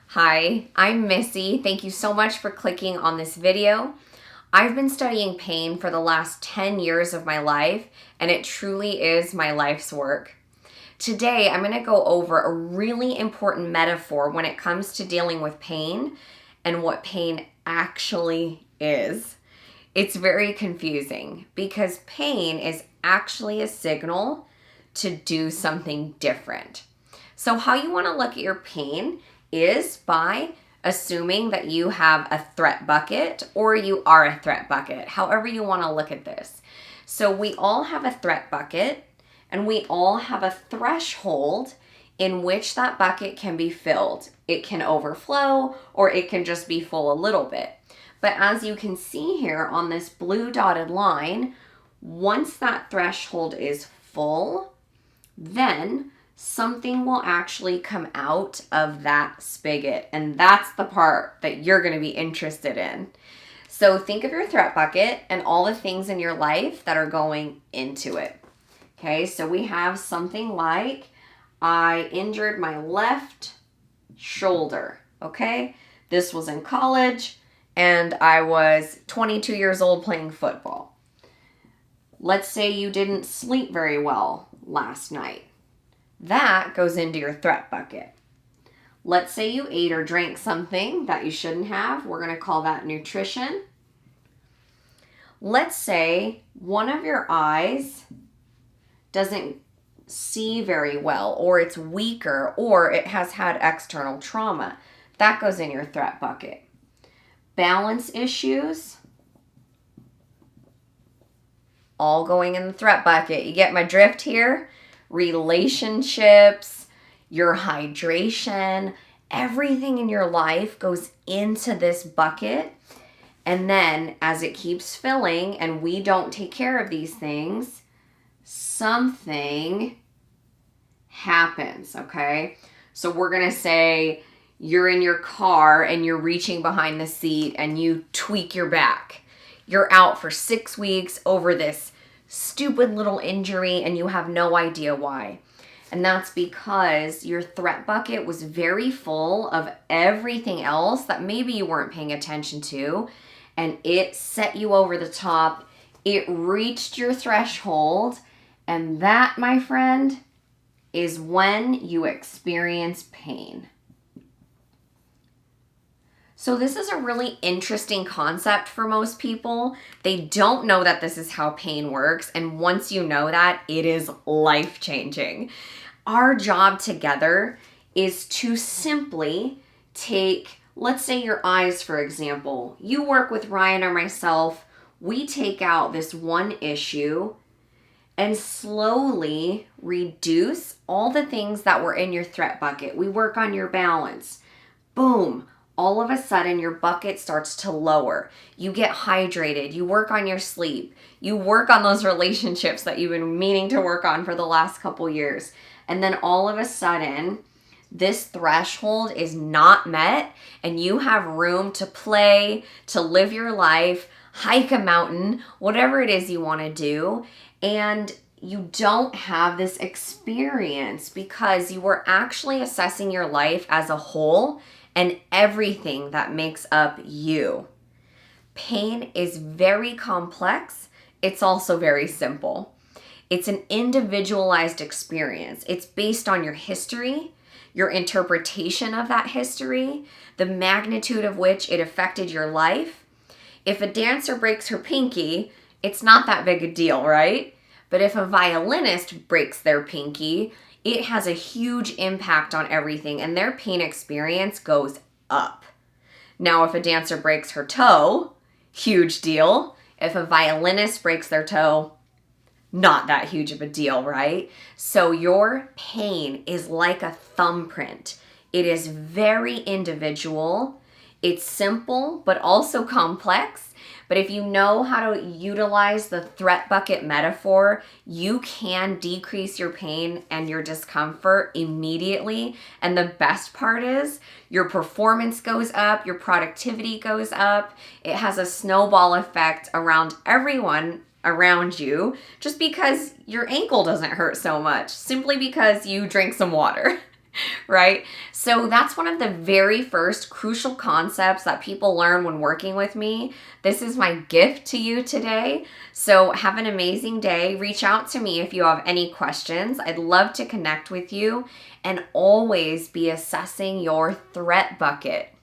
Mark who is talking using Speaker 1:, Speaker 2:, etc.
Speaker 1: Hi, I'm Missy. Thank you so much for clicking on this video. I've been studying pain for the last 10 years of my life, and it truly is my life's work. Today, I'm going to go over a really important metaphor when it comes to dealing with pain and what pain actually is. It's very confusing because pain is actually a signal to do something different. So how you want to look at your pain is by assuming that you have a threat bucket or you are a threat bucket, however you want to look at this. So we all have a threat bucket and we all have a threshold in which that bucket can be filled. It can overflow or it can just be full a little bit. But as you can see here on this blue dotted line, once that threshold is full, then something will actually come out of that spigot. And that's the part that you're going to be interested in. So think of your threat bucket and all the things in your life that are going into it. Okay, so we have something like, I injured my left shoulder. Okay, this was in college and I was 22 years old playing football. Let's say you didn't sleep very well last night. That goes into your threat bucket. Let's say you ate or drank something that you shouldn't have. We're going to call that nutrition. Let's say one of your eyes doesn't see very well, or it's weaker, or it has had external trauma. That goes in your threat bucket. Balance issues, all going in the threat bucket. You get my drift here? Relationships, your hydration, everything in your life goes into this bucket. And then as it keeps filling and we don't take care of these things, something happens, okay? So we're going to say you're in your car and you're reaching behind the seat and you tweak your back. You're out for 6 weeks over this stupid little injury and you have no idea why. And that's because your threat bucket was very full of everything else that maybe you weren't paying attention to, and it set you over the top. It reached your threshold, and that, my friend, is when you experience pain. So this is a really interesting concept for most people. They don't know that this is how pain works. And once you know that, it is life-changing. Our job together is to simply take, let's say your eyes, for example. You work with Ryan or myself. We take out this one issue and slowly reduce all the things that were in your threat bucket. We work on your balance. Boom. All of a sudden your bucket starts to lower. You get hydrated. You work on your sleep. You work on those relationships that you've been meaning to work on for the last couple years. And then all of a sudden, this threshold is not met and you have room to play, to live your life, hike a mountain, whatever it is you want to do. And you don't have this experience because you were actually assessing your life as a whole and everything that makes up you. Pain is very complex. It's also very simple. It's an individualized experience. It's based on your history, your interpretation of that history, the magnitude of which it affected your life. If a dancer breaks her pinky, it's not that big a deal, right? But if a violinist breaks their pinky, it has a huge impact on everything and their pain experience goes up. Now, if a dancer breaks her toe, huge deal. If a violinist breaks their toe, not that huge of a deal, right? So your pain is like a thumbprint. It is very individual. It's simple, but also complex. But if you know how to utilize the threat bucket metaphor, you can decrease your pain and your discomfort immediately. And the best part is your performance goes up, your productivity goes up. It has a snowball effect around everyone around you just because your ankle doesn't hurt so much, simply because you drink some water. right? So that's one of the very first crucial concepts that people learn when working with me. This is my gift to you today. So have an amazing day. Reach out to me if you have any questions. I'd love to connect with you, and always be assessing your threat bucket.